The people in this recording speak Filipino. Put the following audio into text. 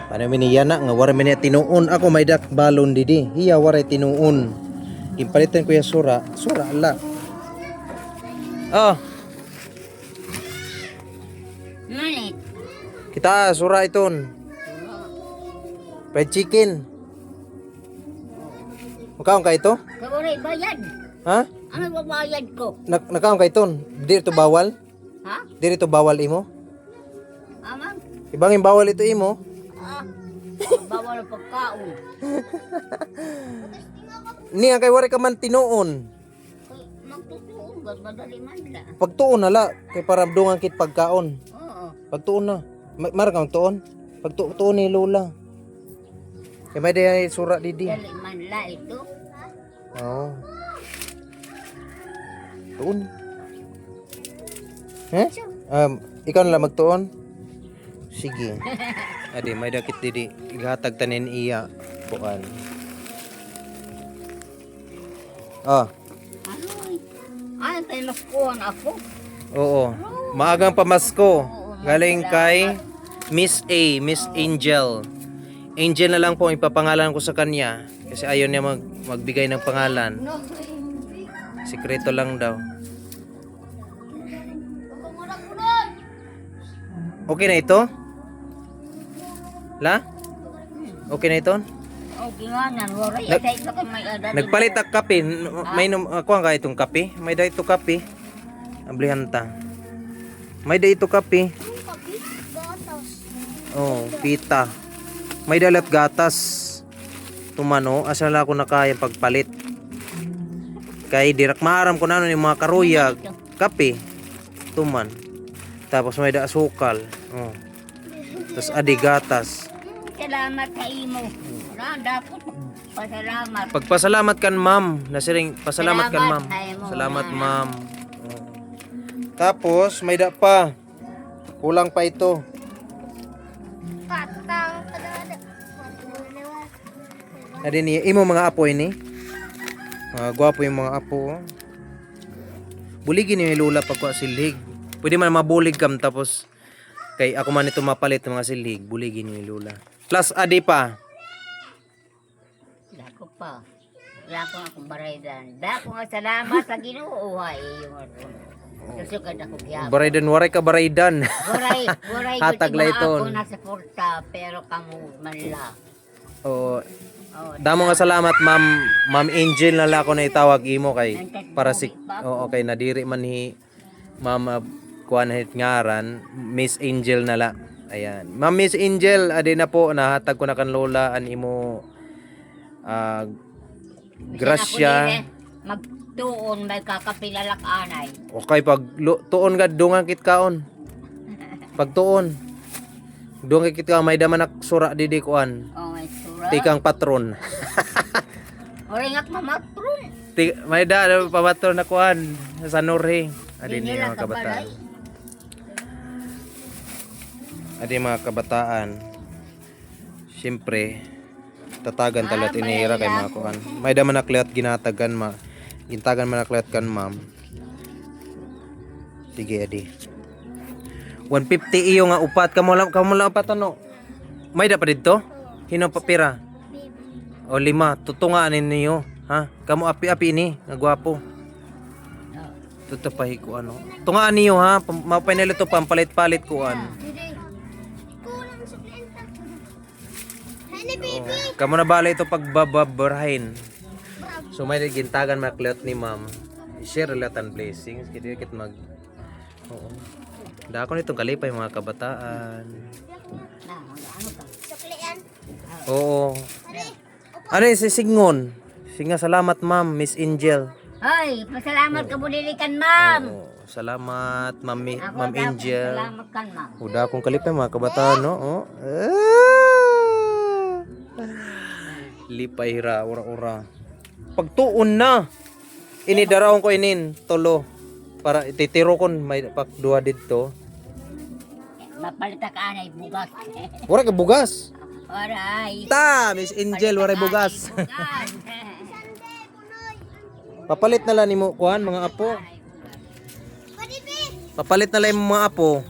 Paano miniya na nga wala man niya tinuon ako may dak balon didi. Hiya wala tinuon. Impalitan ko yung sura. Sura ala. Oh. Manit. Kita sura iton. Fried chicken. Makaon ka ito? Kawaray bayad. Ha? Ano babayad ko? Nakaon ka iton? Diri to bawal? Ha? Diri to bawal imo? Amang? Ibangin bawal ito imo? Ah. Bawal ang pagkaon. Niya kay wari ka man tinuon. Magtutuon ba? Madali man la. Pagtuon nala kay para dungan kit pagkaon. Oo. Pagtuon na. Mara kang tuon. Pagtuon ni lola. Kay may day sura didi. Dali man la ito. Oo. Tuon. Ikaw na lang magtuon. Sige. Adi, may dakit didi. Ihatag tanin iya. Bukan. Ah. Ano tayo naskuhan ako? Oo. Maagang pamasko. Galing kay Miss A, Miss Angel. Angel na lang po ipapangalan ko sa kanya. Kasi ayaw niya magbigay ng pangalan. Sikreto lang daw. Okay na ito? La? Okay na ito? Okay nga nan. Waray. Asa ito kay may adad. Nagpalit ang kape. May kuha ka itong kape. May da ito kape. Ablihan ta. May da ito kape. Oh, pita. May dalat gatas. Tumano, asa la ako nakaya pagpalit. Kay dirak maaram ko na ano yung mga karuyag. Kape. Tuman. Tapos may da asukal. Oh. Tapos adi gatas. Salamat sa imo. Wala, dapat pasalamat. Pagpasalamat kan ma'am. Nasiring pasalamat kan ma'am. Salamat, Salamat ma'am. Oh. Tapos may da pa. Kulang pa ito. Adi ni imo mga apo ini. Gwapo yung mga apo. Oh. Buligin ni lula pagka silhig. Pwede man mabulig kam tapos kay ako man ito mapalit ng mga silhig. Buligin ni lula. Plus adi pa. Dako pa. Dako akong baraydan. Dako nga salamat sa Ginoo ay yung susugad ako gyapon. Baraydan waray ka baraydan. Waray Hatag ko la ako iton. nasa porta pero kamo manla. Oh, Oh, damo nga salamat Ma'am Angel na la ako na itawag imo kay para si okay nadiri man ni Ma'am kuan hit ngaran Miss Angel na la. Ayan. Ma'am Miss Angel adi na po nahatag ko na kan lola an imo grasya. Magtuon may kakapilalak anay. Okay pag tuon ka dungan kit kaon. Pag tuon dungan kit ka may damanak sura didi kuan. Oh, may sura. Tikang patron. Oringak mamatron. May da pamatron na kuan sa Norhe. Adi ni mga kabataan. Adi mga kabataan. Siyempre tatagan talat inira kay mga kuan. May da man nakliat ginatagan gintagan man nakliat kan ma'am. Sige adi. 150 iyo nga upat kamo lang upat ano. May da pa dito? Hino papira? O 5, tutungaan ninyo, ha? Kamu api-api ini, nagwapo. Tutapahi ko ano. Tungaan niyo ha, mapainel ito pampalit-palit ko ano. Kamu na bala ito pagbababarahin. So may gintagan makliot ni ma'am. Share relatan blessings, kaya kit mag. Oo. Dako nitong kalipay mga kabataan. Oo. Ano yung sisingon? Singa salamat ma'am, Miss Angel. Ay, pasalamat ka bulilikan, ma'am. Oo, salamat ma'am, Ako ma'am dapat Angel. Salamat kan, ma'am. Uda akong kalipay mga kabataan, no? Oh. Lipay hira, ura-ura. Pagtuon na. Inidaraon ko inin, tolo. Para ititiro kon may pakduha dito. Mapalita ka anay bugas. Wala ka bugas. Aray. Ta, Miss Angel, wala bugas. Papalit na lang nimo kuan mga apo. Papalit na lang yung mga apo.